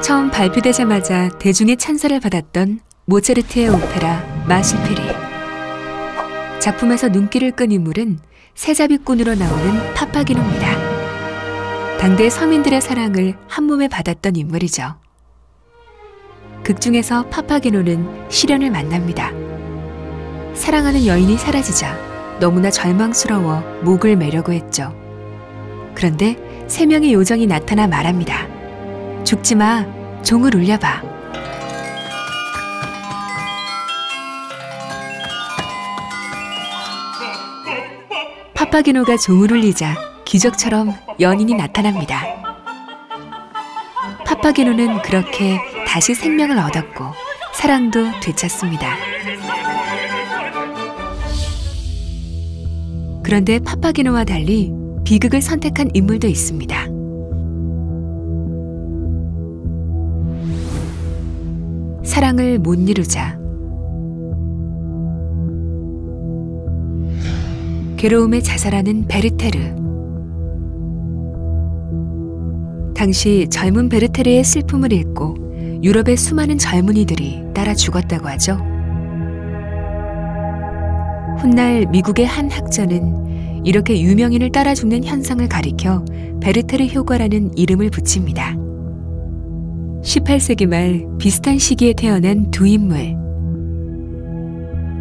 처음 발표되자마자 대중의 찬사를 받았던 모차르트의 오페라 마실페리. 작품에서 눈길을 끈 인물은 세자비꾼으로 나오는 파파기노입니다. 당대 서민들의 사랑을 한몸에 받았던 인물이죠. 극 중에서 파파기노는 시련을 만납니다. 사랑하는 여인이 사라지자 너무나 절망스러워 목을 매려고 했죠. 그런데 3명의 요정이 나타나 말합니다. 죽지 마, 종을 울려봐. 파파기노가 종을 울리자 기적처럼 연인이 나타납니다. 파파기노는 그렇게 다시 생명을 얻었고 사랑도 되찾습니다. 그런데 파파기노와 달리 비극을 선택한 인물도 있습니다. 사랑을 못 이루자 괴로움에 자살하는 베르테르. 당시 젊은 베르테르의 슬픔을 읽고 유럽의 수많은 젊은이들이 따라 죽었다고 하죠. 훗날 미국의 한 학자는 이렇게 유명인을 따라 죽는 현상을 가리켜 베르테르 효과라는 이름을 붙입니다. 18세기 말 비슷한 시기에 태어난 두 인물.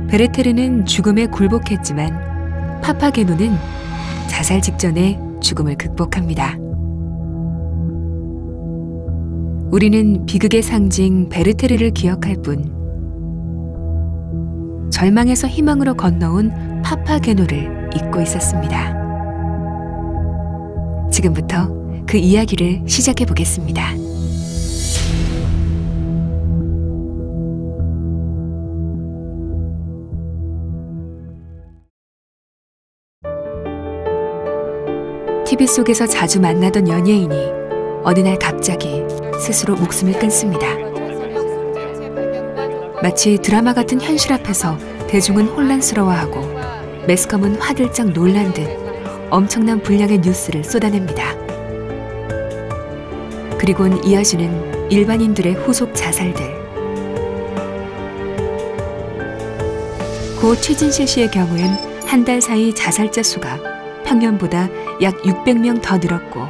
베르테르는 죽음에 굴복했지만 파파게노는 자살 직전에 죽음을 극복합니다. 우리는 비극의 상징 베르테르를 기억할 뿐 절망에서 희망으로 건너온 파파게노를 잊고 있었습니다. 지금부터 그 이야기를 시작해 보겠습니다. TV 속에서 자주 만나던 연예인이 어느 날 갑자기 스스로 목숨을 끊습니다. 마치 드라마 같은 현실 앞에서 대중은 혼란스러워하고 매스컴은 화들짝 놀란 듯 엄청난 분량의 뉴스를 쏟아냅니다. 그리고는 이어지는 일반인들의 후속 자살들. 고 최진실 씨의 경우엔 한 달 사이 자살자 수가 평년보다 약 600명 더 늘었고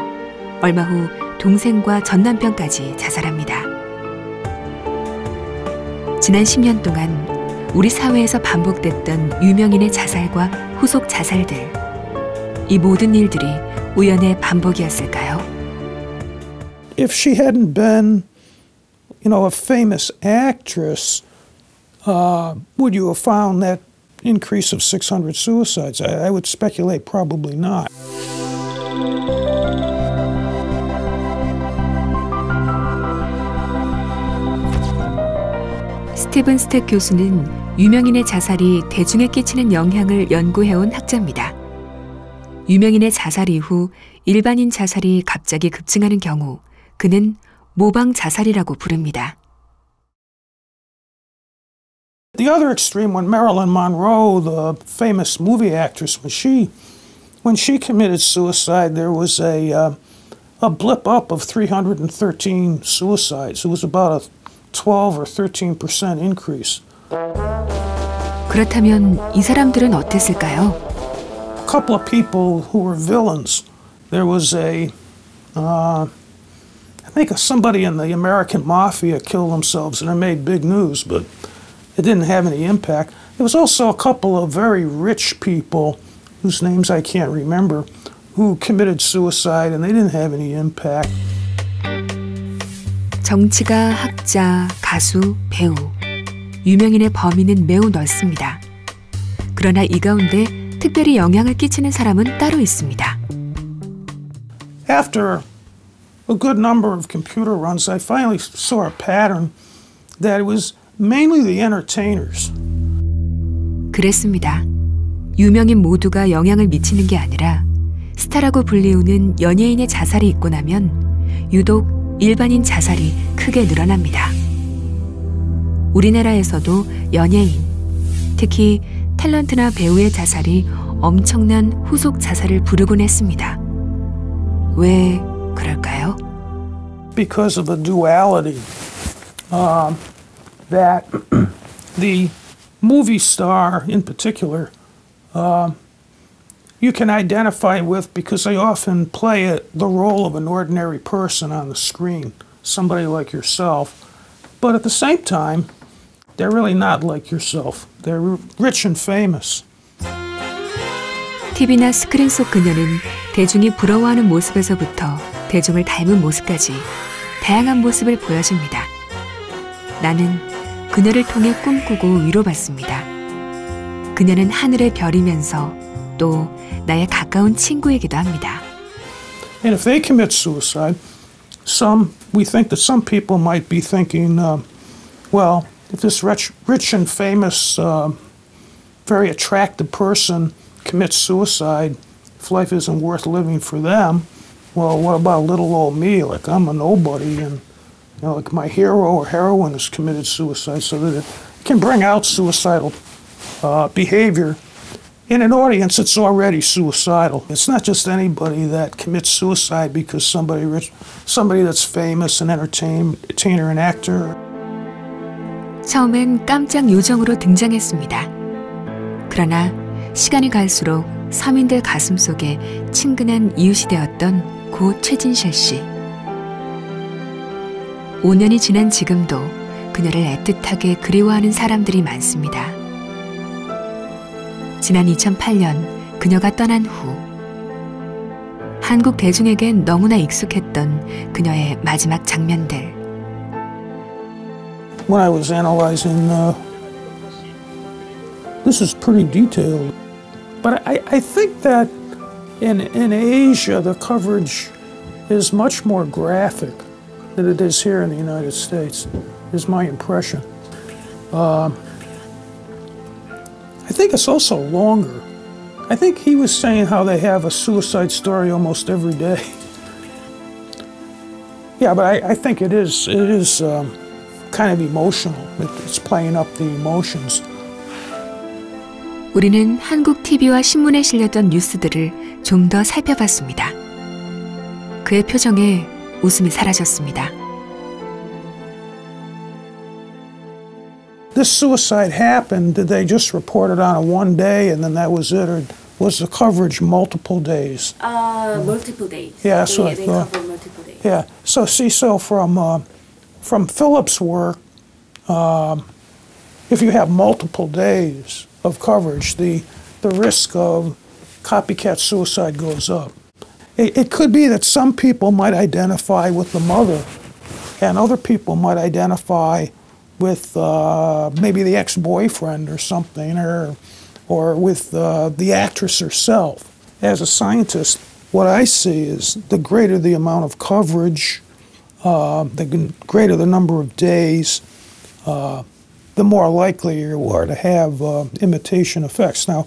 얼마 후 동생과 전남편까지 자살합니다. 지난 10년 동안 우리 사회에서 반복됐던 유명인의 자살과 후속 자살들. 이 모든 일들이 우연의 반복이었을까요? If she hadn't been, a famous actress, would you have found that increase of 600 suicides? I would speculate probably not. 스티븐 스택 교수는 유명인의 자살이 대중에 끼치는 영향을 연구해온 학자입니다. 유명인의 자살 이후 일반인 자살이 갑자기 급증하는 경우 그는 모방 자살이라고 부릅니다. The other extreme, when Marilyn Monroe, the famous movie actress, when she committed suicide, there was a blip up of 313 suicides. It was about a 12 or 13% increase. 그렇다면 이 사람들은 어땠을까요? A couple of people who were villains. There was I think somebody in the American mafia killed themselves and it made big news, but it didn't have any impact. There was also a couple of very rich people whose names I can't remember who committed suicide and they didn't have any impact. 정치가, 학자, 가수, 배우, 유명인의 범위는 매우 넓습니다. 그러나 이 가운데 특별히 영향을 끼치는 사람은 따로 있습니다. After a good number of computer runs, I finally saw a pattern that it was mainly the entertainers. 그랬습니다. 유명인 모두가 영향을 미치는 게 아니라 스타라고 불리우는 연예인의 자살이 있고 나면 유독 일반인 자살이 크게 늘어납니다. 우리나라에서도 연예인, 특히 탤런트나 배우의 자살이 엄청난 후속 자살을 부르곤 했습니다. 왜 그럴까요? because of the duality that the movie star in particular you can identify with, because they often play the role of an ordinary person on the screen, somebody like yourself. But at the same time, they're really not like yourself. They're rich and famous. TV나 스크린 속 그녀는 대중이 부러워하는 모습에서부터 대중을 닮은 모습까지 다양한 모습을 보여줍니다. 나는 그녀를 통해 꿈꾸고 위로받습니다. 그녀는 하늘의 별이면서 또 나의 가까운 친구이기도 합니다. And if they commit suicide, we think that some people might be thinking, well, if this rich and famous, very attractive person commits suicide, if life isn't worth living for them, well, what about little old me? Like, I'm a nobody, and like my hero or heroine has committed suicide, so that it can bring out suicidal behavior in an audience that's already suicidal. It's not just anybody that commits suicide because somebody that's famous, an entertainer, an actor. 처음엔 깜짝 요정으로 등장했습니다. 그러나 시간이 갈수록 서민들 가슴 속에 친근한 이웃이 되었던 고 최진실 씨. 5년이 지난 지금도 그녀를 애틋하게 그리워하는 사람들이 많습니다. 지난 2008년 그녀가 떠난 후 한국 대중에겐 너무나 익숙했던 그녀의 마지막 장면들. When I was analyzing, this is pretty detailed, but I think that in Asia the coverage is much more graphic than it is here in the United States, is my impression. I think it's also longer. I think he was saying how they have a suicide story almost every day. Yeah, but I think it is kind of emotional. It's playing up the emotions. 우리는 한국 TV와 신문에 실렸던 뉴스들을 좀 더 살펴봤습니다. 그의 표정에 웃음이 사라졌습니다. This suicide happened, did they just report it on a one day and then that was it, or was the coverage multiple days? Multiple days. Yeah, that's what I they thought. cover multiple days. Yeah, so from Philip's work, if you have multiple days of coverage, the risk of copycat suicide goes up. It could be that some people might identify with the mother and other people might identify with maybe the ex-boyfriend or something, or with the actress herself. As a scientist, what I see is the greater the amount of coverage, the greater the number of days, the more likely you are to have imitation effects. Now,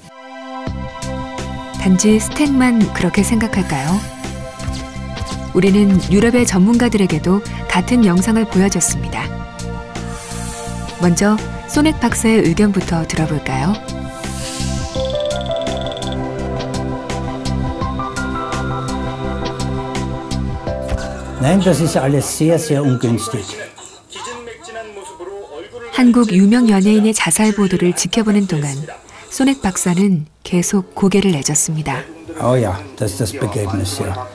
단지 스택만 그렇게 생각할까요? 우리는 유럽의 전문가들에게도 같은 영상을 보여줬습니다. 먼저 소넥 박사의 의견부터 들어볼까요? Nein, das ist alles sehr, sehr ungünstig. 한국 유명 연예인의 자살 보도를 지켜보는 동안 소넥 박사는 계속 고개를 내젓습니다. Oh ja, das ist das Begräbnis, ja.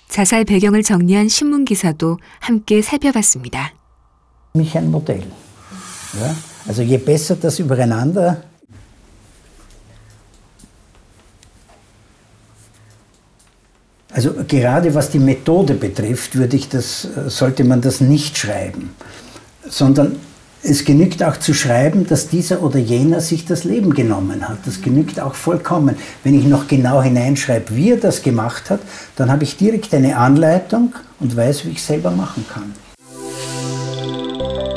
자살 배경을 정리한 신문 기사도 함께 살펴봤습니다. Mich ein Modell. Ja? Also je besser das übereinander. Also gerade was die Methode betrifft, sollte man das nicht schreiben, sondern es genügt auch zu schreiben, dass dieser oder jener sich das Leben genommen hat. Das genügt auch vollkommen. Wenn ich noch genau hineinschreibe, wie er das gemacht hat, dann habe ich direkt eine Anleitung und weiß, wie ich selber machen kann.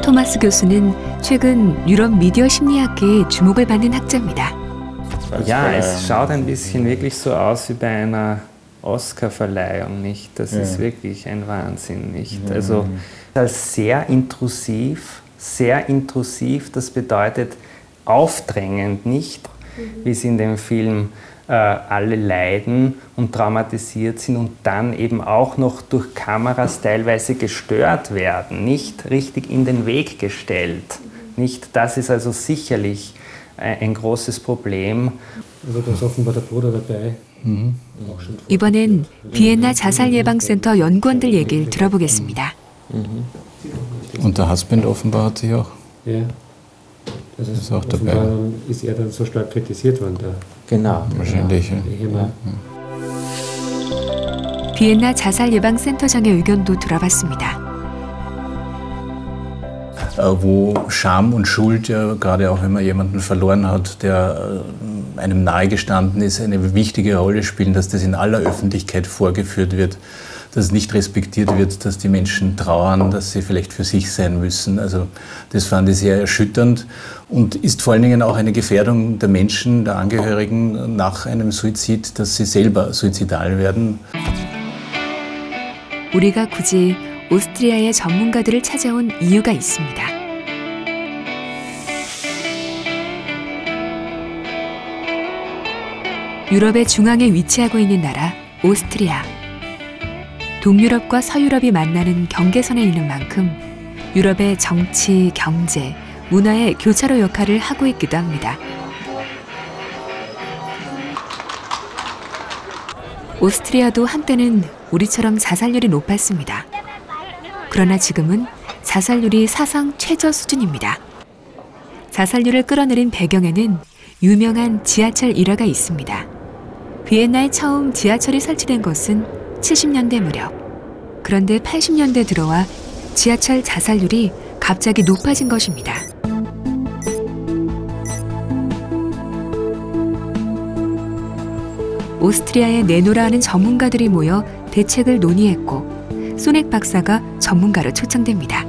토마스 교수는 최근 유럽 미디어 심리학계에 주목을 받는 학자입니다. Ja, es schaut ein bisschen wirklich so aus wie bei einer Oscar-Verleihung, nicht? Das ist wirklich ein Wahnsinn, nicht? Also als sehr intrusiv, das bedeutet aufdrängend, nicht? Wie es in dem Film alle leiden und traumatisiert sind und dann eben auch noch durch Kameras teilweise gestört werden, nicht richtig in den Weg gestellt. Nicht, das ist also sicherlich ein großes Problem. Also da ist offenbar der Bruder dabei. 이번엔 비엔나 자살예방센터 연구원들 얘기를 들어보겠습니다. Und der Husband offenbar hat sich auch. Ja. Das ist auch dabei. Ist er dann so stark kritisiert worden da? Genau. Wahrscheinlich. Ja. 비엔나 자살예방센터장의 의견도 들어봤습니다. Wo Scham und Schuld ja gerade auch, wenn man jemanden verloren hat, der einem nahegestanden ist, eine wichtige Rolle spielen, dass das in aller Öffentlichkeit vorgeführt wird, dass es nicht respektiert wird, dass die Menschen trauern, dass sie vielleicht für sich sein müssen. Also das fand ich sehr erschütternd und ist vor allen Dingen auch eine Gefährdung der Menschen, der Angehörigen nach einem Suizid, dass sie selber suizidal werden. 우리가 굳이 오스트리아의 전문가들을 찾아온 이유가 있습니다. 유럽의 중앙에 위치하고 있는 나라 오스트리아. 동유럽과 서유럽이 만나는 경계선에 있는 만큼 유럽의 정치, 경제, 문화의 교차로 역할을 하고 있기도 합니다. 오스트리아도 한때는 우리처럼 자살률이 높았습니다. 그러나 지금은 자살률이 사상 최저 수준입니다. 자살률을 끌어내린 배경에는 유명한 지하철 일화가 있습니다. 비엔나에 처음 지하철이 설치된 것은 70년대 무렵. 그런데 80년대 들어와 지하철 자살률이 갑자기 높아진 것입니다. 오스트리아에 내놓으라 하는 전문가들이 모여 대책을 논의했고 소넥 박사가 전문가로 초청됩니다.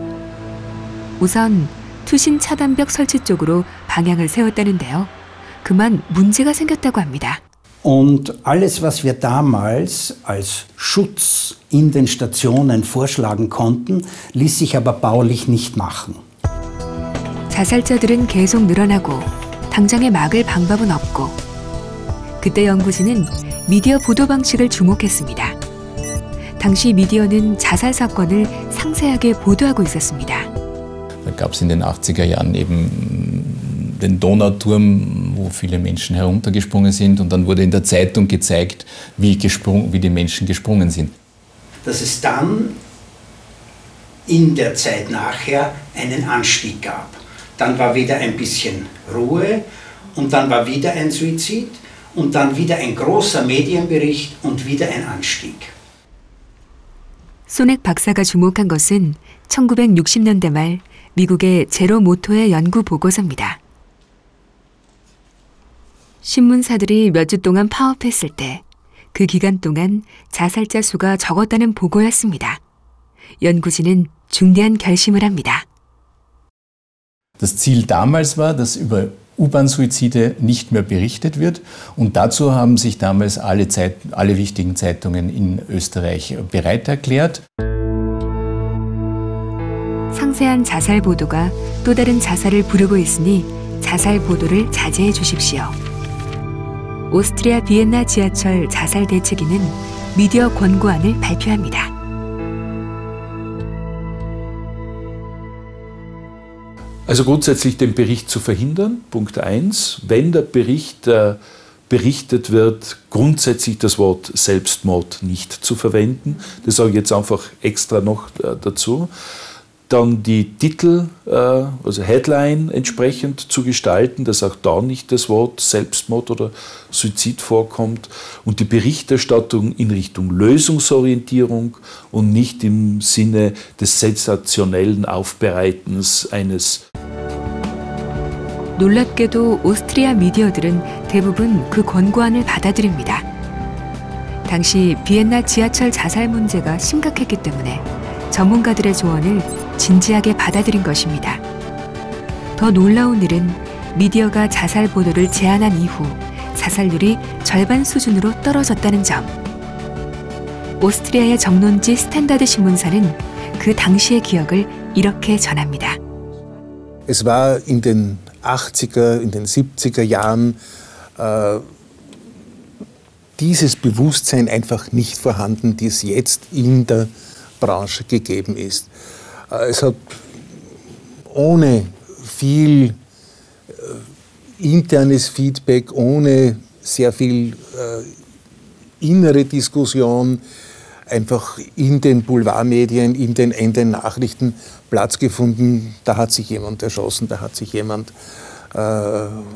우선 투신 차단벽 설치 쪽으로 방향을 세웠다는데요. 그만 문제가 생겼다고 합니다. Und alles, was wir damals als Schutz in den Stationen vorschlagen konnten, ließ sich aber baulich nicht machen. 자살자들은 계속 늘어나고 당장에 막을 방법은 없고 그때 연구진은 미디어 보도 방식을 주목했습니다. 당시 미디어는 자살 사건을 상세하게 보도하고 있었습니다. Da gab es in den 80er Jahren eben den Donauturm, wo viele Menschen heruntergesprungen sind und dann wurde in der Zeitung gezeigt, wie die Menschen gesprungen sind. Dass es dann in der Zeit nachher einen Anstieg gab. Dann war wieder ein bisschen Ruhe und dann war wieder ein Suizid und dann wieder ein großer Medienbericht und wieder ein Anstieg. 소넥 박사가 주목한 것은 1960년대 말 미국의 제로 모토의 연구 보고서입니다. 신문사들이 몇 주 동안 파업했을 때 그 기간 동안 자살자 수가 적었다는 보고였습니다. 연구진은 중대한 결심을 합니다. Das Ziel damals war, dass über U-Bahn-Suizide nicht mehr berichtet wird. Und dazu haben sich damals alle wichtigen Zeitungen in Österreich bereit erklärt. 상세한 자살 보도가 또 다른 자살을 부르고 있으니 자살 보도를 자제해 주십시오. 오스트리아 비엔나 지하철 자살 대책위는 미디어 권고안을 발표합니다. Also grundsätzlich den Bericht zu verhindern, Punkt 1. Wenn der Bericht berichtet wird, grundsätzlich das Wort Selbstmord nicht zu verwenden. Das sage ich jetzt einfach extra noch dazu. Dann die Titel, also Headline entsprechend zu gestalten, dass auch da nicht das Wort Selbstmord oder Suizid vorkommt. Und die Berichterstattung in Richtung Lösungsorientierung und nicht im Sinne des sensationellen Aufbereitens eines. 놀랍게도 오스트리아 미디어들은 대부분 그 권고안을 받아들입니다. 당시 비엔나 지하철 자살 문제가 심각했기 때문에 전문가들의 조언을 진지하게 받아들인 것입니다. 더 놀라운 일은 미디어가 자살 보도를 제한한 이후 자살률이 절반 수준으로 떨어졌다는 점. 오스트리아의 정론지 스탠다드 신문사는 그 당시의 기억을 이렇게 전합니다. Es war in den 80er, in den 70er Jahren, 70 dieses Bewusstsein einfach nicht vorhanden, das jetzt in der Branche gegeben ist. Es hat ohne viel internes Feedback, ohne sehr viel innere Diskussion einfach in den Boulevardmedien, in den Nachrichten Platz gefunden, da hat sich jemand erschossen, da hat sich jemand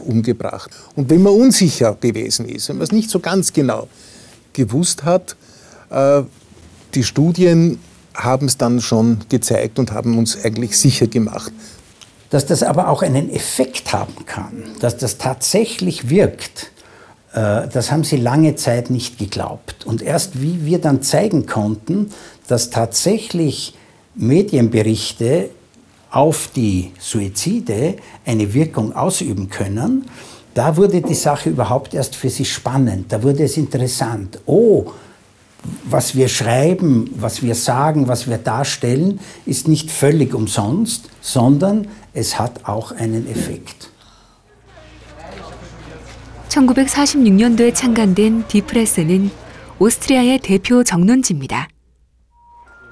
umgebracht. Und wenn man unsicher gewesen ist, wenn man es nicht so ganz genau gewusst hat, die Studien haben es dann schon gezeigt und haben uns eigentlich sicher gemacht. Dass das aber auch einen Effekt haben kann, dass das tatsächlich wirkt, das haben sie lange Zeit nicht geglaubt. Und erst wie wir dann zeigen konnten, dass tatsächlich Medienberichte auf die Suizide eine Wirkung ausüben können, da wurde die Sache überhaupt erst für sie spannend, da wurde es interessant. Oh, was wir schreiben, was wir sagen, was wir darstellen, ist nicht völlig umsonst, sondern es hat auch einen Effekt. 1946년도에 창간된 디프레스는 오스트리아의 대표 정론지입니다.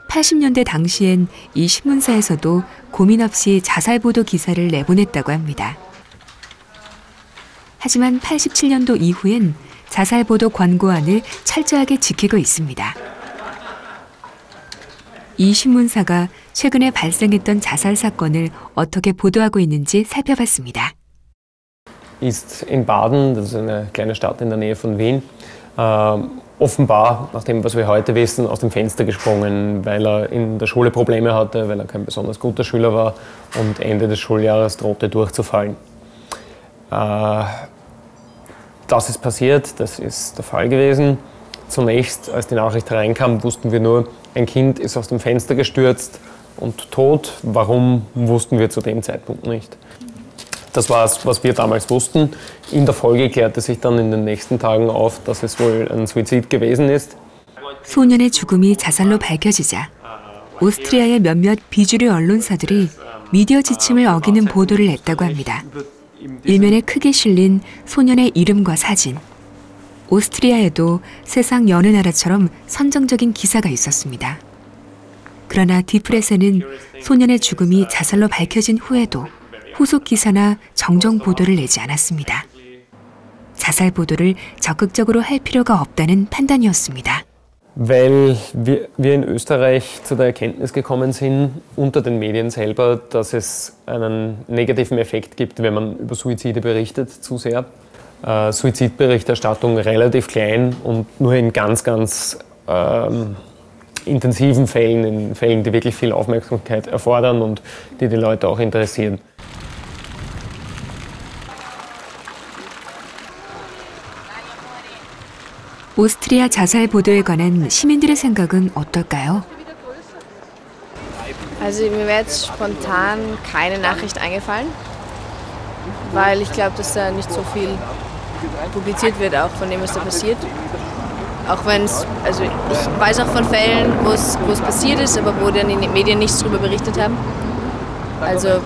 80년대 당시엔 이 신문사에서도 고민 없이 자살보도 기사를 내보냈다고 합니다. 하지만 87년도 이후엔 자살보도 권고안을 철저하게 지키고 있습니다. 이 신문사가 최근에 발생했던 자살 사건을 어떻게 보도하고 있는지 살펴봤습니다. Ist in Baden, das ist eine kleine Stadt in der Nähe von Wien, offenbar, nach dem, was wir heute wissen, aus dem Fenster gesprungen, weil er in der Schule Probleme hatte, weil er kein besonders guter Schüler war und Ende des Schuljahres drohte durchzufallen. Das ist passiert, das ist der Fall gewesen. Zunächst, als die Nachricht hereinkam, wussten wir nur, ein Kind ist aus dem Fenster gestürzt und tot. Warum, wussten wir zu dem Zeitpunkt nicht. Das war es, was wir damals wussten. In der Folge klärte sich dann in den nächsten Tagen auf, dass es wohl ein Suizid gewesen ist. 소년의 죽음이 자살로 밝혀지자 오스트리아의 몇몇 비주류 언론사들이 미디어 지침을 어기는 보도를 냈다고 합니다. 일면에 크게 실린 소년의 이름과 사진. 오스트리아에도 세상 여느 나라처럼 선정적인 기사가 있었습니다. 그러나 디프레스는 소년의 죽음이 자살로 밝혀진 후에도 후속 기사나 정정 보도를 내지 않았습니다. 자살 보도를 적극적으로 할 필요가 없다는 판단이었습니다. Weil wir in Österreich zu der Erkenntnis gekommen sind, unter den Medien selber, dass es einen negativen Effekt gibt, wenn man über Suizide berichtet, zu sehr. Suizidberichterstattung relativ klein und nur in ganz intensiven Fällen, in Fällen, die wirklich viel Aufmerksamkeit erfordern und die die Leute auch interessieren. 오스트리아 자살 보도에 관한 시민들의 생각은 어떨까요? Also mir wäre jetzt spontan keine Nachricht eingefallen, weil ich glaube, dass da nicht so viel publiziert wird, auch von dem, was da passiert. Auch wenn es, also ich weiß auch von Fällen, wo es passiert ist, aber wo dann die Medien nichts darüber berichtet haben. Also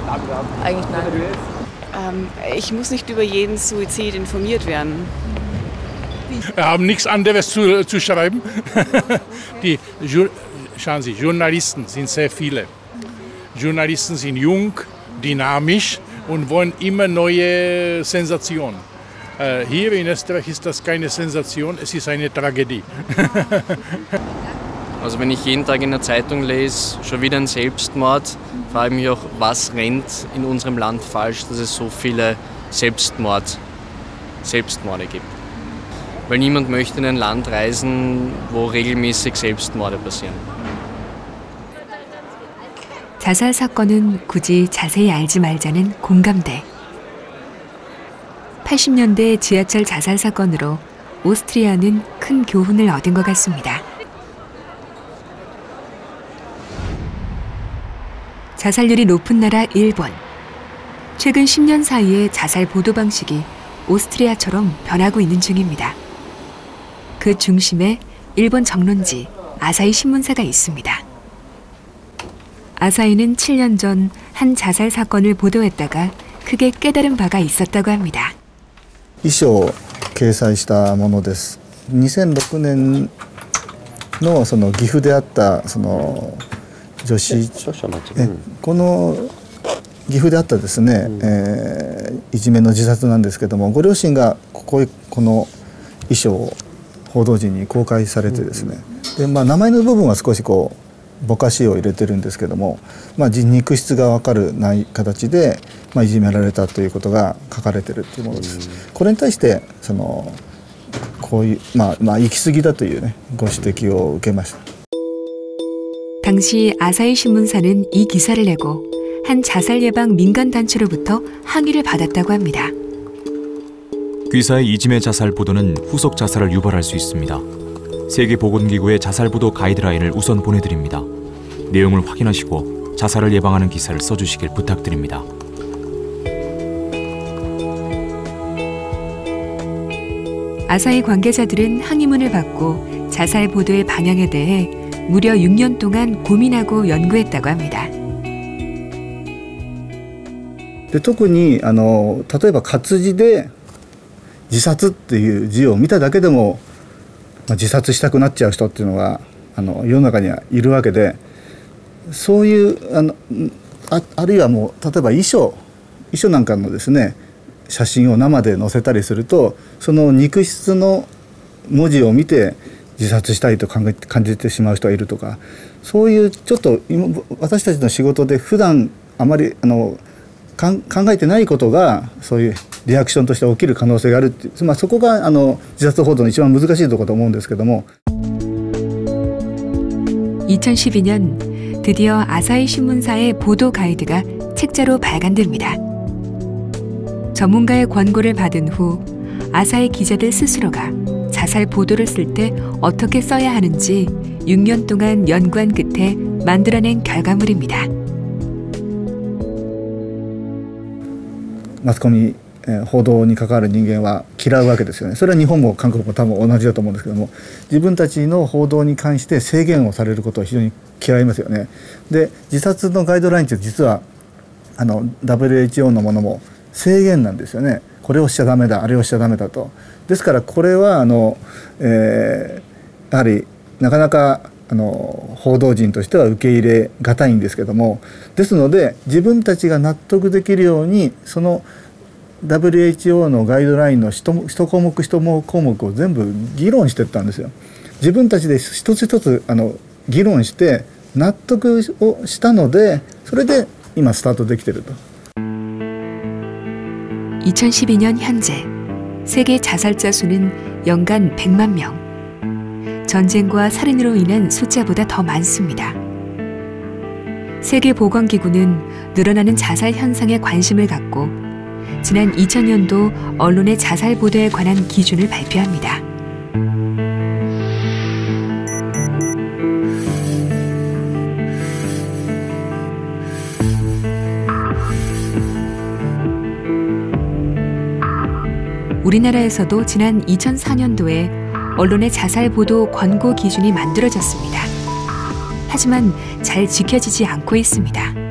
eigentlich nein. Ich muss nicht über jeden Suizid informiert werden. Wir haben nichts anderes zu schreiben. Schauen Sie, Journalisten sind sehr viele. Journalisten sind jung, dynamisch und wollen immer neue Sensationen. Hier in Österreich ist das keine Sensation, es ist eine Tragödie. Also wenn ich jeden Tag in der Zeitung lese, schon wieder ein Selbstmord, frage ich mich auch, was rennt in unserem Land falsch, dass es so viele Selbstmorde gibt. Weil niemand möchte in ein Land reisen, wo regelmäßig Selbstmorde passieren. 자살 사건은 굳이 자세히 알지 말자는 공감대. 80년대 지하철 자살 사건으로 오스트리아는 큰 교훈을 얻은 것 같습니다. 자살률이 높은 나라 일본. 최근 10년 사이에 자살 보도 방식이 오스트리아처럼 변하고 있는 중입니다. 그 중심에 일본 정론지 아사히 신문사가 있습니다. 아사히는 7년 전 한 자살 사건을 보도했다가 크게 깨달은 바가 있었다고 합니다. 遺書を掲載したものです。2006年のその岐阜であったその女子、この岐阜であったですね、いじめの自殺なんですけども、ご両親がこの遺書を報道陣に公開されてですね、で名前の部分は少しぼかしを入れてるんですけども、肉質が分かるない形で、いじめられたということが書かれてるというものです。これに対してこういう行き過ぎだというねご指摘を受けました。 당시 아사히 신문사는 이 기사를 내고 한 자살 예방 민간 단체로부터 항의를 받았다고 합니다. 기사의 이지메 자살 보도는 후속 자살을 유발할 수 있습니다. 세계보건기구의 자살보도 가이드라인을 우선 보내드립니다. 내용을 확인하시고 자살을 예방하는 기사를 써주시길 부탁드립니다. 아사히 관계자들은 항의문을 받고 자살 보도의 방향에 대해 무려 6년 동안 고민하고 연구했다고 합니다. で特に例えば活字で自殺っていう字を見ただけでも、自殺したくなっちゃう人っていうのが世の中にはいるわけで、そういうあるいはもう例えば遺書なんかのですね写真を生で載せたりすると、その肉質の文字を見て自殺したいと感じてしまう人がいるとか、そういうちょっと私たちの仕事で普段あまり考えてないことがそういうリアクションとして起きる可能性があるっていう、そこが自殺報道の一番難しいところと思うんですけども。 2012년 드디어 아사히 신문사의 보도 가이드가 책자로 발간됩니다. 전문가의 권고를 받은 후 아사히 기자들 스스로가 자살 보도를 쓸 때 어떻게 써야 하는지 6년 동안 연구한 끝에 만들어낸 결과물입니다. マスコミ報道に関わる人間は嫌うわけですよね。それは日本も韓国も多分同じだと思うんですけども、自分たちの報道に関して制限をされることを非常に嫌いますよね。で、自殺のガイドラインって実はWHO のものも制限なんですよね。これをしちゃダメだ、あれをしちゃダメだと。ですからこれはやはりなかなか報道陣としては受け入れがたいんですけども、ですので自分たちが納得できるようにその WHO のガイドラインの一項目一項目を全部議論していったんですよ。自分たちで一つ一つ議論して納得をしたので、それで今スタートできていると。 2012년 현재 세계 자살자 수는 연간 100만 명. 전쟁과 살인으로 인한 숫자보다 더 많습니다. 세계보건기구는 늘어나는 자살 현상에 관심을 갖고 지난 2000년도 언론의 자살 보도에 관한 기준을 발표합니다. 우리나라에서도 지난 2004년도에 언론의 자살 보도 권고 기준이 만들어졌습니다. 하지만 잘 지켜지지 않고 있습니다.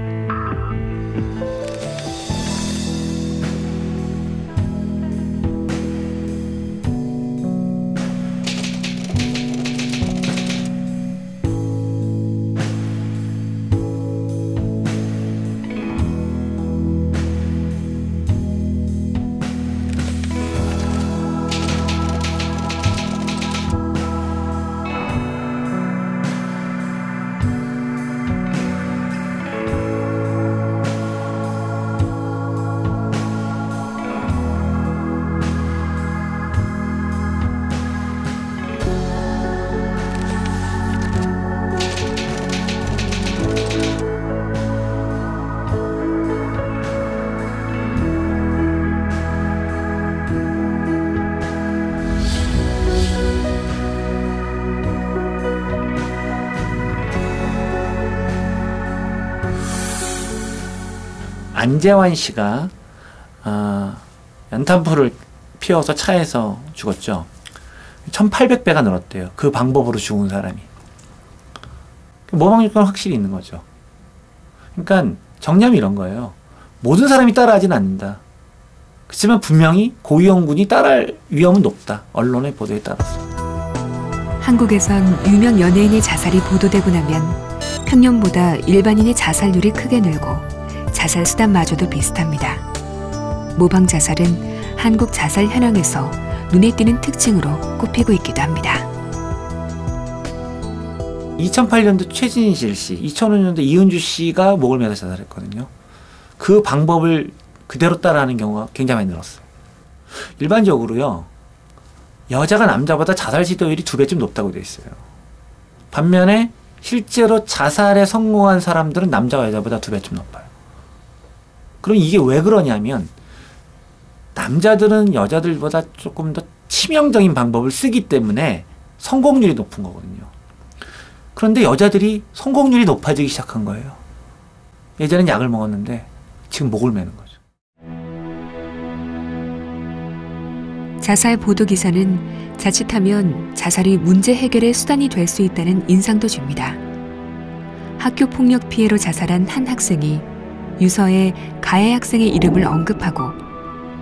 안재환 씨가 연탄불을 피워서 차에서 죽었죠. 1800배가 늘었대요. 그 방법으로 죽은 사람이. 모방효과는 확실히 있는 거죠. 그러니까 정념이 이런 거예요. 모든 사람이 따라하지는 않는다. 그렇지만 분명히 고위험군이 따라할 위험은 높다. 언론의 보도에 따라서. 한국에선 유명 연예인의 자살이 보도되고 나면 평년보다 일반인의 자살률이 크게 늘고 자살 수단마저도 비슷합니다. 모방 자살은 한국 자살 현황에서 눈에 띄는 특징으로 꼽히고 있기도 합니다. 2008년도 최진실 씨, 2005년도 이은주 씨가 목을 매서 자살했거든요. 그 방법을 그대로 따라하는 경우가 굉장히 많이 늘었어요. 일반적으로요, 여자가 남자보다 자살 시도율이 2배쯤 높다고 되어 있어요. 반면에 실제로 자살에 성공한 사람들은 남자와 여자보다 2배쯤 높아요. 그럼 이게 왜 그러냐면 남자들은 여자들보다 조금 더 치명적인 방법을 쓰기 때문에 성공률이 높은 거거든요. 그런데 여자들이 성공률이 높아지기 시작한 거예요. 예전엔 약을 먹었는데 지금 목을 매는 거죠. 자살 보도 기사는 자칫하면 자살이 문제 해결의 수단이 될 수 있다는 인상도 줍니다. 학교 폭력 피해로 자살한 한 학생이 유서에 가해 학생의 이름을 언급하고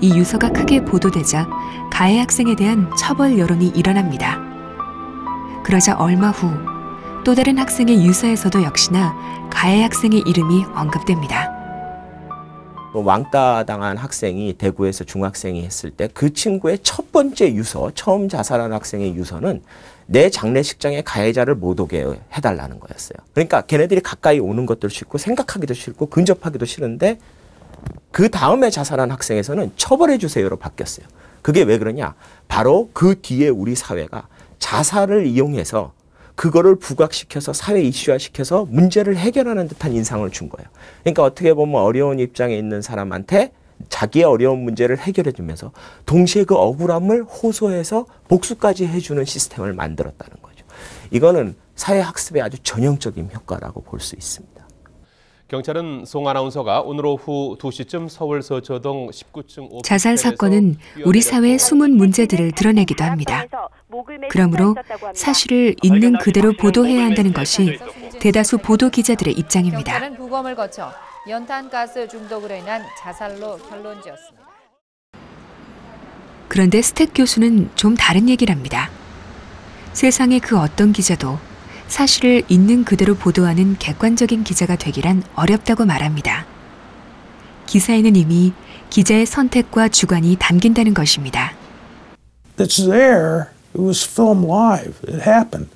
이 유서가 크게 보도되자 가해 학생에 대한 처벌 여론이 일어납니다. 그러자 얼마 후 또 다른 학생의 유서에서도 역시나 가해 학생의 이름이 언급됩니다. 왕따 당한 학생이 대구에서 중학생이 했을 때 그 친구의 첫 번째 유서, 처음 자살한 학생의 유서는 내 장례식장에 가해자를 못 오게 해달라는 거였어요. 그러니까 걔네들이 가까이 오는 것도 싫고 생각하기도 싫고 근접하기도 싫은데 그 다음에 자살한 학생에서는 처벌해 주세요로 바뀌었어요. 그게 왜 그러냐? 바로 그 뒤에 우리 사회가 자살을 이용해서 그거를 부각시켜서 사회 이슈화시켜서 문제를 해결하는 듯한 인상을 준 거예요. 그러니까 어떻게 보면 어려운 입장에 있는 사람한테 자기의 어려운 문제를 해결해 주면서 동시에 그 억울함을 호소해서 복수까지 해주는 시스템을 만들었다는 거죠. 이거는 사회학습의 아주 전형적인 효과라고 볼 수 있습니다. 경찰은 송 아나운서가 오늘 오후 2시쯤 서울 서초동 19층 자살 사건은 우리 사회의 숨은 문제들을 드러내기도 합니다. 그러므로 사실을 있는 그대로 보도해야 한다는 것이 대다수 보도 기자들의 입장입니다. 경찰은 부검을 거쳐 연탄가스 중독으로 인한 자살로 결론지었습니다. 그런데 스택 교수는 좀 다른 얘기를 합니다. 세상의 그 어떤 기자도 사실을 있는 그대로 보도하는 객관적인 기자가 되기란 어렵다고 말합니다. 기사에는 이미 기자의 선택과 주관이 담긴다는 것입니다. It's there. It was filmed live. It happened.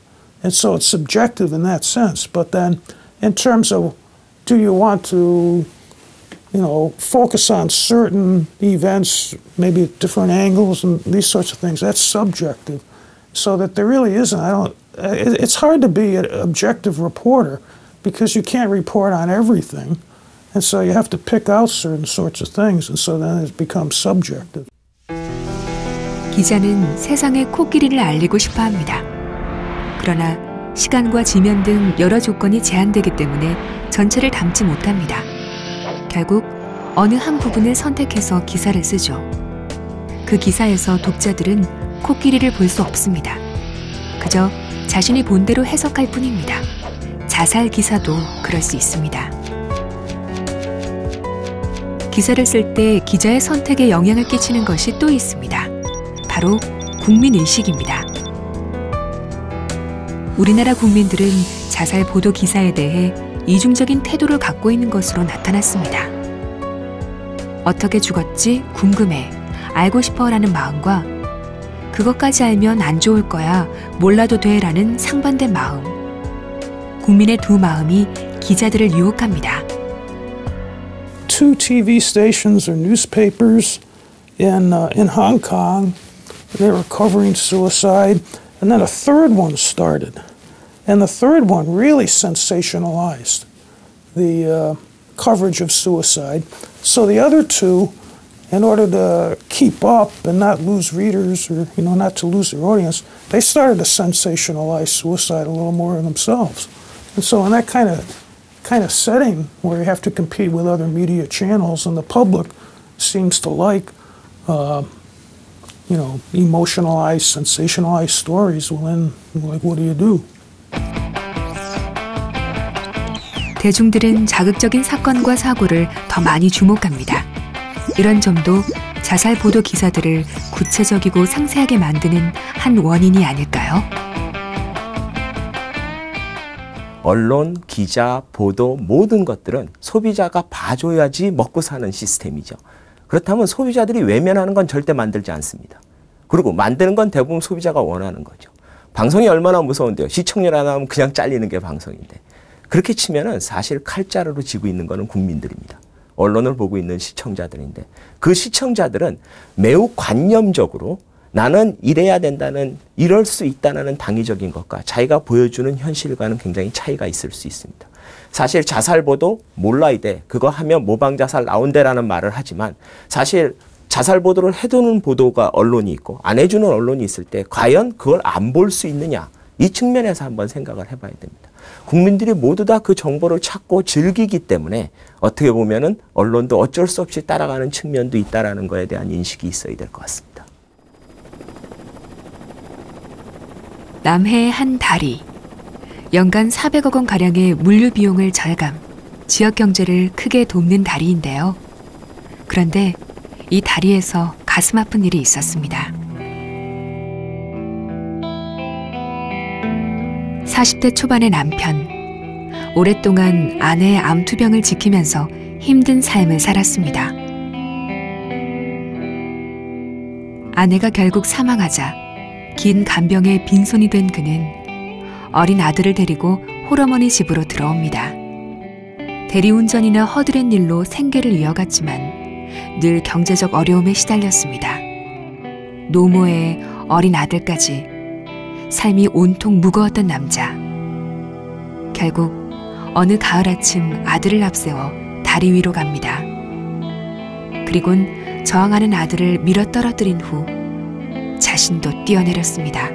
And so it's subjective in that sense. But then in terms of do you want to, focus on certain events, maybe at different angles and these sorts of things, that's subjective. So that there really isn't, it's hard to be an objective reporter because you can't report on everything. And so you have to pick out certain sorts of things. And so then it becomes subjective. 기자는 세상의 코끼리를 알리고 싶어 합니다. 그러나 시간과 지면 등 여러 조건이 제한되기 때문에 전체를 담지 못합니다. 결국 어느 한 부분을 선택해서 기사를 쓰죠. 그 기사에서 독자들은 코끼리를 볼 수 없습니다. 그저 자신이 본 대로 해석할 뿐입니다. 자살 기사도 그럴 수 있습니다. 기사를 쓸 때 기자의 선택에 영향을 끼치는 것이 또 있습니다. 바로 국민의식입니다. 우리나라 국민들은 자살 보도 기사에 대해 이중적인 태도를 갖고 있는 것으로 나타났습니다. 어떻게 죽었지? 궁금해. 알고 싶어 라는 마음과 그것까지 알면 안 좋을 거야. 몰라도 돼 라는 상반된 마음. 국민의 두 마음이 기자들을 유혹합니다. Two TV stations or newspapers in Hong Kong, they were covering suicide, and then a third one started. And the third one really sensationalized the coverage of suicide. So the other two, in order to keep up and not lose readers or not to lose their audience, they started to sensationalize suicide a little more themselves. And so in that kind of setting where you have to compete with other media channels and the public seems to like emotionalized, sensationalized stories, well then what do you do? 대중들은 자극적인 사건과 사고를 더 많이 주목합니다. 이런 점도 자살 보도 기사들을 구체적이고 상세하게 만드는 한 원인이 아닐까요? 언론, 기자, 보도 모든 것들은 소비자가 봐줘야지 먹고 사는 시스템이죠. 그렇다면 소비자들이 외면하는 건 절대 만들지 않습니다. 그리고 만드는 건 대부분 소비자가 원하는 거죠. 방송이 얼마나 무서운데요. 시청률 안 하면 그냥 잘리는 게 방송인데. 그렇게 치면은 사실 칼자루로 지고 있는 거는 국민들입니다. 언론을 보고 있는 시청자들인데 그 시청자들은 매우 관념적으로 나는 이래야 된다는, 이럴 수 있다는 당위적인 것과 자기가 보여주는 현실과는 굉장히 차이가 있을 수 있습니다. 사실 자살보도 몰라야 돼. 그거 하면 모방자살 나온대라는 말을 하지만 사실 자살보도를 해두는 보도가 언론이 있고 안 해주는 언론이 있을 때 과연 그걸 안 볼 수 있느냐. 이 측면에서 한번 생각을 해봐야 됩니다. 국민들이 모두 다 그 정보를 찾고 즐기기 때문에 어떻게 보면은 언론도 어쩔 수 없이 따라가는 측면도 있다는 거에 대한 인식이 있어야 될 것 같습니다. 남해의 한 다리. 연간 400억 원 가량의 물류 비용을 절감, 지역 경제를 크게 돕는 다리인데요. 그런데 이 다리에서 가슴 아픈 일이 있었습니다. 40대 초반의 남편. 오랫동안 아내의 암투병을 지키면서 힘든 삶을 살았습니다. 아내가 결국 사망하자 긴 간병에 빈손이 된 그는 어린 아들을 데리고 홀어머니 집으로 들어옵니다. 대리운전이나 허드렛 일로 생계를 이어갔지만 늘 경제적 어려움에 시달렸습니다. 노모에 어린 아들까지 삶이 온통 무거웠던 남자. 결국 어느 가을 아침 아들을 앞세워 다리 위로 갑니다. 그리곤 저항하는 아들을 밀어 떨어뜨린 후 자신도 뛰어내렸습니다.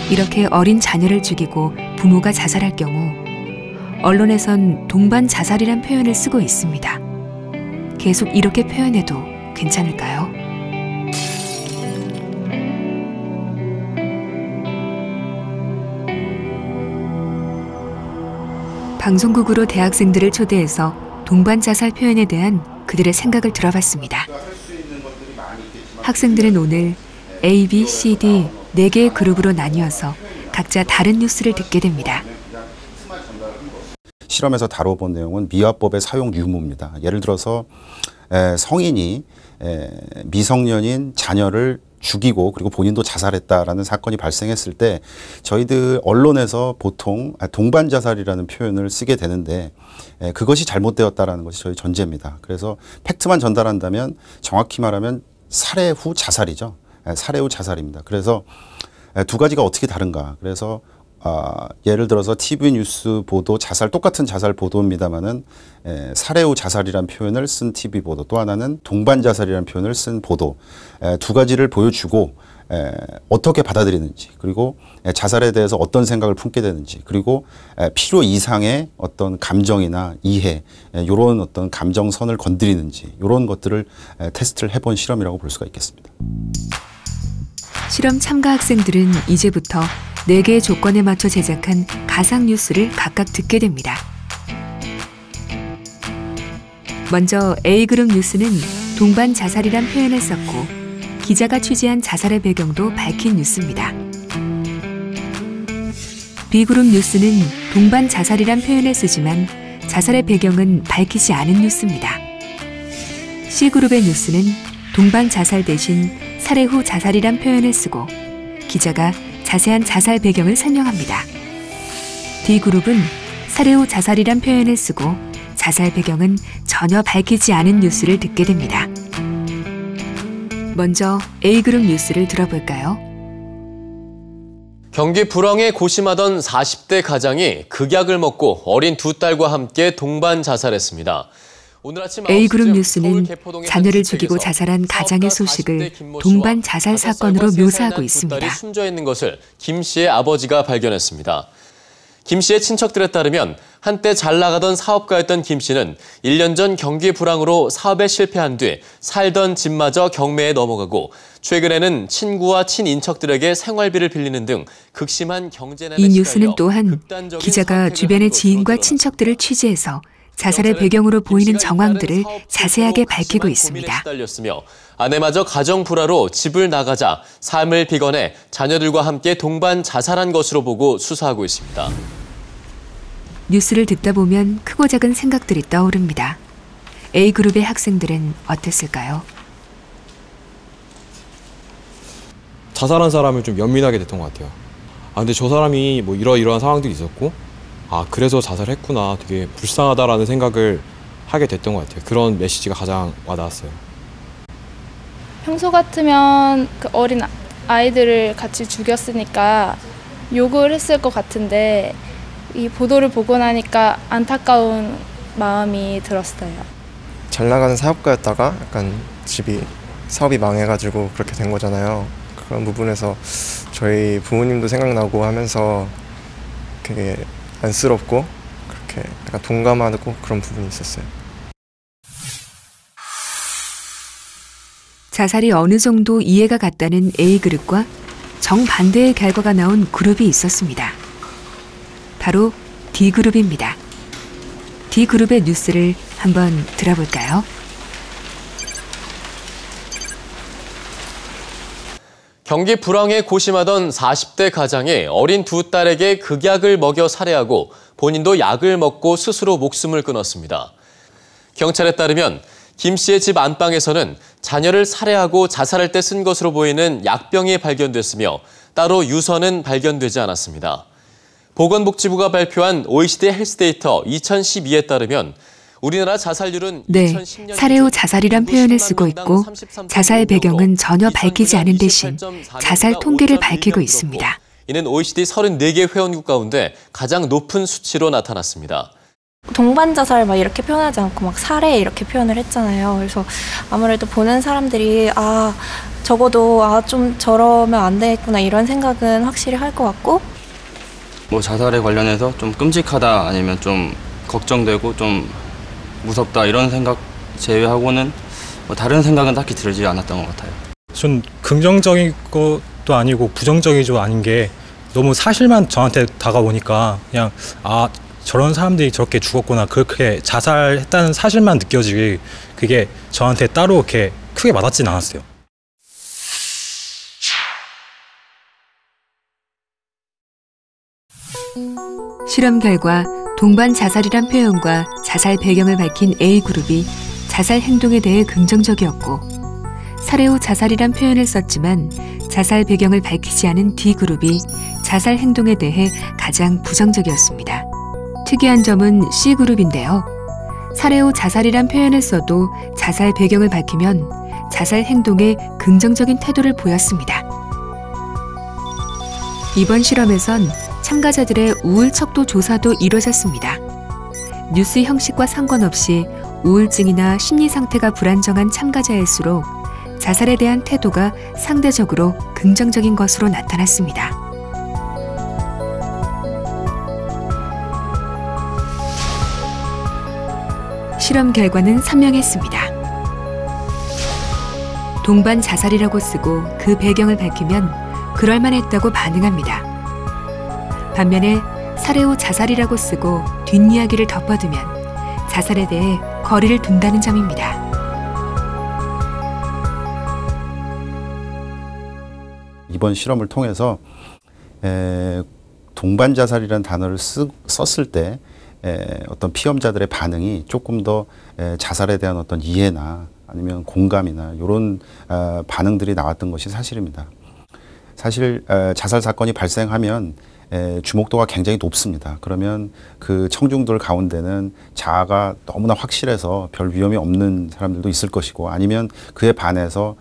이렇게 어린 자녀를 죽이고 부모가 자살할 경우 언론에선 동반 자살이란 표현을 쓰고 있습니다. 계속 이렇게 표현해도 괜찮을까요? 방송국으로 대학생들을 초대해서 동반 자살 표현에 대한 그들의 생각을 들어봤습니다. 학생들은 오늘 A, B, C, D 4개의 그룹으로 나뉘어서 각자 다른 뉴스를 듣게 됩니다. 실험에서 다뤄본 내용은 미화법의 사용 유무입니다. 예를 들어서 성인이 미성년인 자녀를 죽이고 그리고 본인도 자살했다라는 사건이 발생했을 때 저희들 언론에서 보통 동반 자살이라는 표현을 쓰게 되는데 그것이 잘못되었다라는 것이 저희 전제입니다. 그래서 팩트만 전달한다면 정확히 말하면 살해 후 자살이죠. 살해 후 자살입니다. 그래서 두 가지가 어떻게 다른가. 그래서 예를 들어서 TV 뉴스 보도 자살 똑같은 자살 보도입니다만은 살해 후 자살이라는 표현을 쓴 TV 보도 또 하나는 동반 자살이라는 표현을 쓴 보도 두 가지를 보여주고 어떻게 받아들이는지 그리고 자살에 대해서 어떤 생각을 품게 되는지 그리고 필요 이상의 어떤 감정이나 이해 이런 어떤 감정선을 건드리는지 이런 것들을 테스트를 해본 실험이라고 볼 수가 있겠습니다. 실험 참가 학생들은 이제부터 4개의 조건에 맞춰 제작한 가상 뉴스를 각각 듣게 됩니다. 먼저 A그룹 뉴스는 동반 자살이란 표현을 썼고 기자가 취재한 자살의 배경도 밝힌 뉴스입니다. B그룹 뉴스는 동반 자살이란 표현을 쓰지만 자살의 배경은 밝히지 않은 뉴스입니다. C그룹의 뉴스는 동반 자살 대신 살해 후 자살이란 표현을 쓰고 기자가 자세한 자살 배경을 설명합니다. D그룹은 살해 후 자살이란 표현을 쓰고 자살 배경은 전혀 밝히지 않은 뉴스를 듣게 됩니다. 먼저 A그룹 뉴스를 들어볼까요? 경기 불황에 고심하던 40대 가장이 극약을 먹고 어린 2딸과 함께 동반 자살했습니다. A그룹 뉴스는 자녀를 죽이고 자살한 가장의 소식을 동반 자살 사건으로 묘사하고 있습니다. 숨져 있는 것을 김 씨의 아버지가 발견했습니다. 김 씨의 친척들에 따르면 한때 잘 나가던 사업가였던 김 씨는 1년 전 경기 불황으로 사업에 실패한 뒤 살던 집마저 경매에 넘어가고 최근에는 친구와 친인척들에게 생활비를 빌리는 등 극심한 경제난에 이 뉴스는 또한 기자가 주변의 지인과 친척들을 취재해서 자살의 배경으로 보이는 정황들을 자세하게 밝히고 있습니다. 시달렸으며 아내마저 가정 불화로 집을 나가자 삶을 비관해 자녀들과 함께 동반 자살한 것으로 보고 수사하고 있습니다. 뉴스를 듣다 보면 크고 작은 생각들이 떠오릅니다. A그룹의 학생들은 어땠을까요? 자살한 사람을 좀 연민하게 됐던 것 같아요. 근데 저 사람이 뭐 이러이러한 상황들이 있었고 그래서 자살했구나, 되게 불쌍하다라는 생각을 하게 됐던 것 같아요. 그런 메시지가 가장 와닿았어요. 평소 같으면 그 어린 아이들을 같이 죽였으니까 욕을 했을 것 같은데 이 보도를 보고 나니까 안타까운 마음이 들었어요. 잘 나가는 사업가였다가 약간 사업이 망해가지고 그렇게 된 거잖아요. 그런 부분에서 저희 부모님도 생각나고 하면서 되게 안쓰럽고 그렇게 약간 동감하고 그런 부분이 있었어요. 자살이 어느 정도 이해가 갔다는 A그룹과 정반대의 결과가 나온 그룹이 있었습니다. 바로 D그룹입니다. D그룹의 뉴스를 한번 들어볼까요? 경기 불황에 고심하던 40대 가장이 어린 두 딸에게 극약을 먹여 살해하고 본인도 약을 먹고 스스로 목숨을 끊었습니다. 경찰에 따르면 김 씨의 집 안방에서는 자녀를 살해하고 자살할 때 쓴 것으로 보이는 약병이 발견됐으며 따로 유서는 발견되지 않았습니다. 보건복지부가 발표한 OECD 헬스데이터 2012에 따르면 우리나라 자살률은 살해 후 자살이란 표현을 쓰고 있고 자살 배경은 전혀 밝히지 않은 대신 자살 통계를 밝히고 있습니다. 이는 OECD 34개 회원국 가운데 가장 높은 수치로 나타났습니다. 동반 자살 막 이렇게 표현하지 않고 막 살해 이렇게 표현을 했잖아요. 그래서 아무래도 보는 사람들이 적어도 좀 저러면 안 되겠구나 이런 생각은 확실히 할 것 같고, 뭐 자살에 관련해서 좀 끔찍하다 아니면 좀 걱정되고 좀 무섭다 이런 생각 제외하고는 뭐 다른 생각은 딱히 들지 않았던 것 같아요. 전 긍정적인 것도 아니고 부정적이죠 아닌 게 너무 사실만 저한테 다가오니까 그냥 저런 사람들이 저렇게 죽었구나, 그렇게 자살했다는 사실만 느껴지기, 그게 저한테 따로 이렇게 크게 와닿진 않았어요. 실험 결과 동반 자살이란 표현과 자살 배경을 밝힌 A그룹이 자살 행동에 대해 긍정적이었고, 살해 후 자살이란 표현을 썼지만 자살 배경을 밝히지 않은 D그룹이 자살 행동에 대해 가장 부정적이었습니다. 특이한 점은 C그룹인데요. 살해 후 자살이란 표현을 써도 자살 배경을 밝히면 자살 행동에 긍정적인 태도를 보였습니다. 이번 실험에선 참가자들의 우울 척도 조사도 이뤄졌습니다. 뉴스 형식과 상관없이 우울증이나 심리 상태가 불안정한 참가자일수록 자살에 대한 태도가 상대적으로 긍정적인 것으로 나타났습니다. 실험 결과는 선명했습니다. 동반 자살이라고 쓰고 그 배경을 밝히면 그럴만했다고 반응합니다. 반면에 살해 후 자살이라고 쓰고 뒷이야기를 덮어두면 자살에 대해 거리를 둔다는 점입니다. 이번 실험을 통해서 동반 자살이라는 단어를 썼을 때 어떤 피험자들의 반응이 조금 더 자살에 대한 어떤 이해나 아니면 공감이나 이런 반응들이 나왔던 것이 사실입니다. 사실 자살 사건이 발생하면 주목도가 굉장히 높습니다. 그러면 그 청중들 가운데는 자아가 너무나 확실해서 별 위험이 없는 사람들도 있을 것이고, 아니면 그에 반해서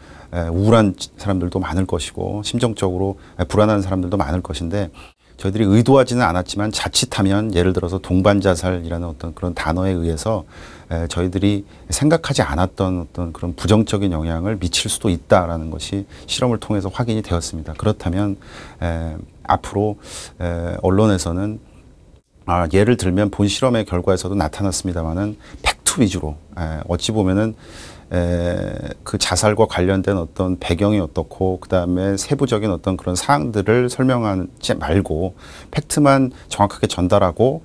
우울한 사람들도 많을 것이고, 심정적으로 불안한 사람들도 많을 것인데, 저희들이 의도하지는 않았지만 자칫하면 예를 들어서 동반자살이라는 어떤 그런 단어에 의해서 저희들이 생각하지 않았던 어떤 그런 부정적인 영향을 미칠 수도 있다라는 것이 실험을 통해서 확인이 되었습니다. 그렇다면 앞으로 언론에서는 예를 들면 본 실험의 결과에서도 나타났습니다마는 팩트 위주로 어찌 보면은 그 자살과 관련된 어떤 배경이 어떻고 그다음에 세부적인 어떤 그런 사항들을 설명하지 말고 팩트만 정확하게 전달하고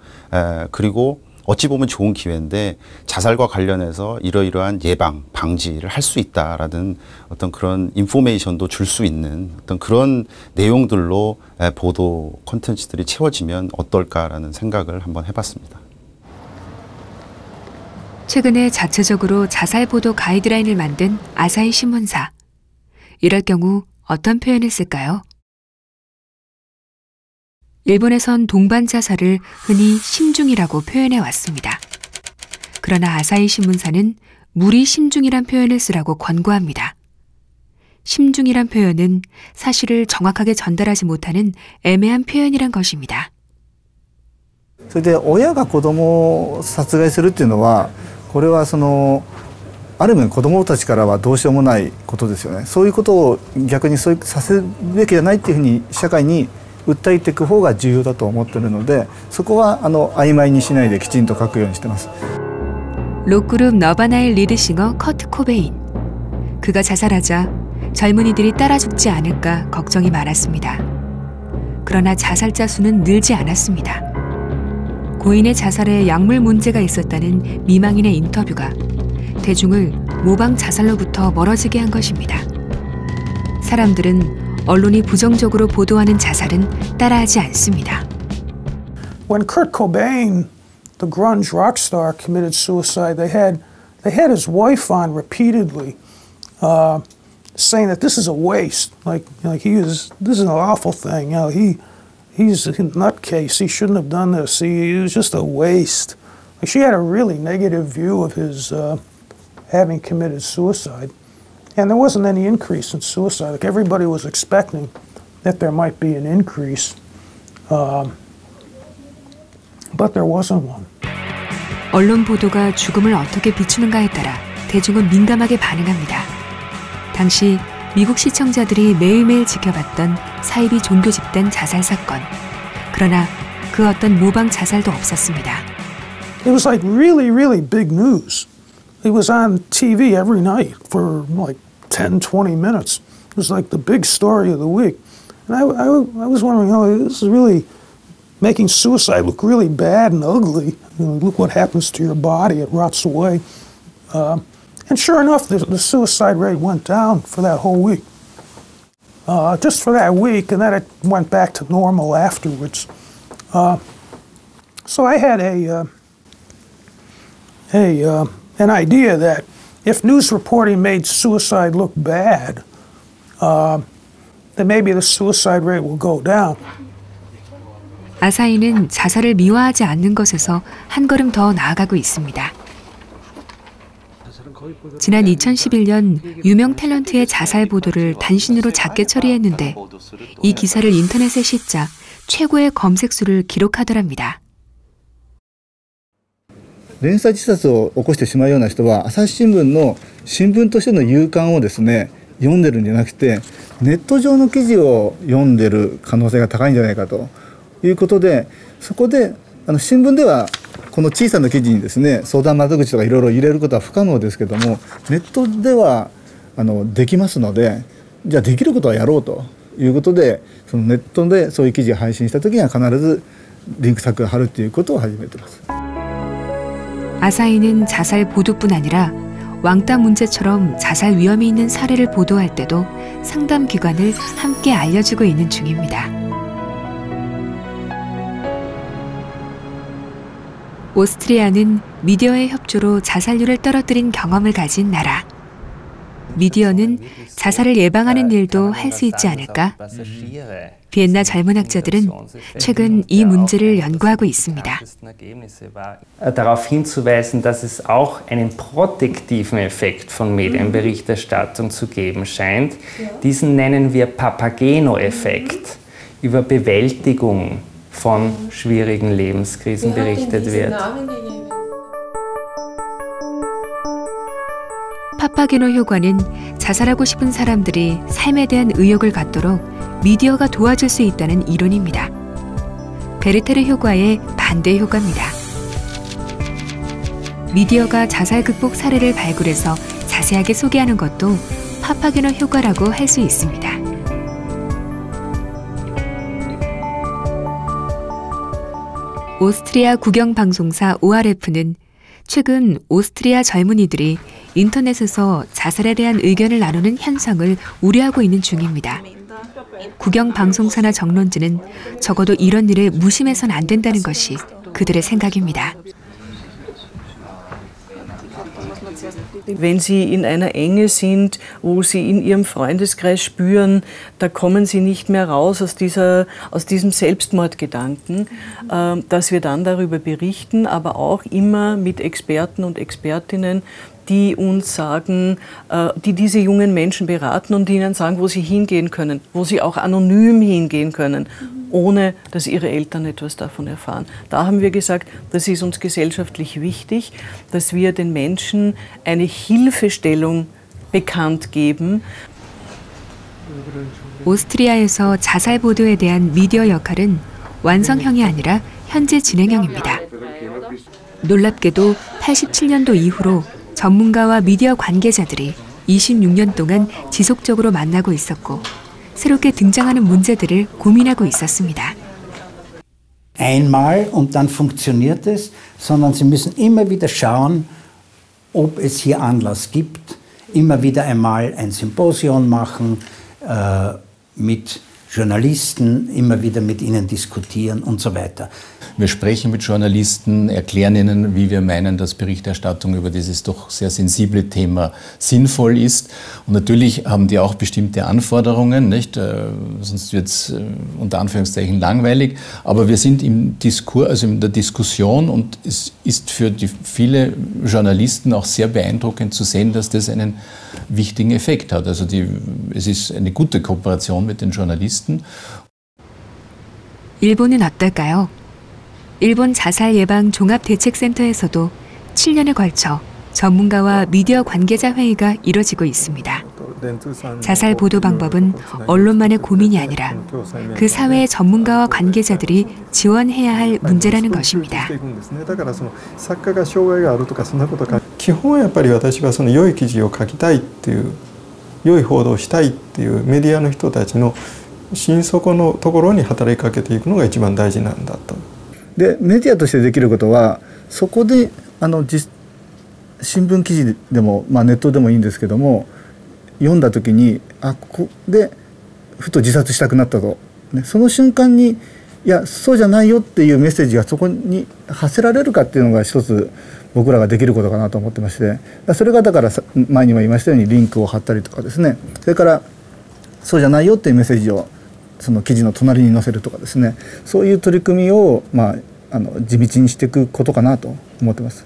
그리고 어찌 보면 좋은 기회인데 자살과 관련해서 이러이러한 예방, 방지를 할 수 있다라는 어떤 그런 인포메이션도 줄 수 있는 어떤 그런 내용들로 보도 콘텐츠들이 채워지면 어떨까라는 생각을 한번 해봤습니다. 최근에 자체적으로 자살 보도 가이드라인을 만든 아사히 신문사. 이럴 경우 어떤 표현을 쓸까요? 일본에선 동반 자살을 흔히 심중이라고 표현해 왔습니다. 그러나 아사히 신문사는 무리 심중이란 표현을 쓰라고 권고합니다. 심중이란 표현은 사실을 정확하게 전달하지 못하는 애매한 표현이란 것입니다. それで親が子供を殺害するっていうのはこれはある面子供たちからはどうしようもないことですよね。そういうことを逆にそうさせるべきじゃないっていうふうに社会に訴えていく方が重要だと思っているので、そこは曖昧にしないできちんと書くようにしてます。 록그룹 너바나의 리드싱어 커트 코베인. 그가 자살하자 젊은이들이 따라 죽지 않을까 걱정이 많았습니다. 그러나 자살자 수는 늘지 않았습니다. 고인의 자살에 약물 문제가 있었다는 미망인의 인터뷰가 대중을 모방 자살로부터 멀어지게 한 것입니다. 사람들은 언론이 부정적으로 보도하는 자살은 따라하지 않습니다. When Kurt Cobain, the grunge rock star, committed suicide, they had his wife on repeatedly, saying that this is a waste. This is an awful thing. He's a nutcase. He shouldn't have done this. He was just a waste. She had a really negative view of his having committed suicide. And there wasn't any increase in suicide. Everybody was expecting that there might be an increase, but there wasn't one. 언론 보도가 죽음을 어떻게 비추는가에 따라 대중은 민감하게 반응합니다. 당시 미국 시청자들이 매일매일 지켜봤던 사이비 종교 집단 자살 사건. 그러나 그 어떤 모방 자살도 없었습니다. It was like really, really big news. It was on TV every night for like 10, 20 minutes. It was like the big story of the week. And I was wondering, this is really making suicide look really bad and ugly. Look what happens to your body. It rots away. And sure enough, the suicide rate went down for that whole week. Just for that week, and then it went back to normal afterwards. So I had an idea that if news reporting made suicide look bad, then maybe the suicide rate will go down. 아사히는 자살을 미화하지 않는 것에서 한 걸음 더 나아가고 있습니다. 지난 2011년 유명 탤런트의 자살 보도를 단신으로 작게 처리했는데 이 기사를 인터넷에 싣자 최고의 검색수를 기록하더랍니다. 連載自殺を起こしてしまうような人は朝日新聞の新聞としての夕刊をですね読んでるんじゃなくてネット上の記事を読んでる可能性が高いんじゃないかということで、そこで新聞ではこの小さな記事にですね相談窓口とかいろいろ入れることは不可能ですけども、ネットではできますので、じゃあできることはやろうということで、そのネットでそういう記事を配信した時には必ずリンク作を貼るということを始めています。 아사히는 자살 보도뿐 아니라 왕따 문제처럼 자살 위험이 있는 사례를 보도할 때도 상담 기관을 함께 알려주고 있는 중입니다. 오스트리아는 미디어의 협조로 자살률을 떨어뜨린 경험을 가진 나라. 미디어는 자살을 예방하는 일도 할 수 있지 않을까? 비엔나 젊은 학자들은 최근 이 문제를 연구하고 있습니다. Darauf hinzuweisen, dass es auch einen protektiven Effekt von Medienberichterstattung zu geben scheint. Diesen nennen wir Papageno-Effekt. Über Bewältigung von schwierigen Lebenskrisen berichtet wird. 파파게노 효과는 자살하고 싶은 사람들이 삶에 대한 의욕을 갖도록 미디어가 도와줄 수 있다는 이론입니다. 베르테르 효과의 반대 효과입니다. 미디어가 자살 극복 사례를 발굴해서 자세하게 소개하는 것도 파파게노 효과라고 할 수 있습니다. 오스트리아 국영방송사 ORF는 최근 오스트리아 젊은이들이 인터넷에서 자살에 대한 의견을 나누는 현상을 우려하고 있는 중입니다. 국영방송사나 정론지는 적어도 이런 일에 무심해서는 안 된다는 것이 그들의 생각입니다. Wenn Sie in einer Enge sind, wo Sie in Ihrem Freundeskreis spüren, da kommen Sie nicht mehr raus aus diesem Selbstmordgedanken, dass wir dann darüber berichten, aber auch immer mit Experten und Expertinnen, die uns sagen, die diese jungen Menschen beraten und ihnen sagen, wo sie hingehen können, wo sie auch anonym hingehen können, ohne dass ihre Eltern etwas davon erfahren. Da haben wir gesagt, das ist uns gesellschaftlich wichtig, dass wir den Menschen eine Hilfestellung bekannt geben. 오스트리아에서 자살 보도에 대한 미디어 역할은 완성형이 아니라 현재 진행형입니다. 놀랍게도 87년도 이후로 전문가와 미디어 관계자들이 26년 동안 지속적으로 만나고 있었고 새롭게 등장하는 문제들을 고민하고 있었습니다. Einmal und dann funktioniert es, sondern Sie müssen immer wieder schauen, ob es hier Anlass gibt, immer wieder einmal ein Symposion machen mit Journalisten, immer wieder mit ihnen diskutieren und so weiter. Wir sprechen mit Journalisten, erklären ihnen, wie wir meinen, dass Berichterstattung über dieses doch sehr sensible Thema sinnvoll ist. Und natürlich haben die auch bestimmte Anforderungen, nicht? Sonst wird es unter Anführungszeichen langweilig. Aber wir sind im Diskurs, also in der Diskussion, und es ist für viele Journalisten auch sehr beeindruckend zu sehen, dass das einen wichtigen Effekt hat. Also es ist eine gute Kooperation mit den Journalisten. 일본은 어떨까요? 일본 자살 예방 종합대책센터에서도 7년에 걸쳐 전문가와 미디어 관계자 회의가 이뤄지고 있습니다. 자살 보도 방법은 언론만의 고민이 아니라 그 사회의 전문가와 관계자들이 지원해야 할 문제라는 것입니다. 基本はやっぱり私はその良い記事を書きたいっていう良い報道をしたいっていうメディアの人たちの心底のところに働きかけていくのが一番大事なんだと。でメディアとしてできることはそこで新聞記事でも、ネットでもいいんですけども読んだ時にここでふと自殺したくなったと、その瞬間にいやそうじゃないよっていうメッセージがそこに発せられるかっていうのが一つ僕らができることかなと思ってまして、それがだから前にも言いましたようにリンクを貼ったりとかですね、それからそうじゃないよっていうメッセージをその記事の隣に載せるとかですね、そういう取り組みを地道にしていくことかなと思ってます。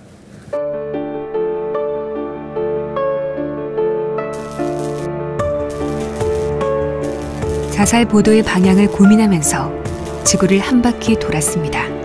자살 보도의 방향을 고민하면서 지구를 한 바퀴 돌았습니다.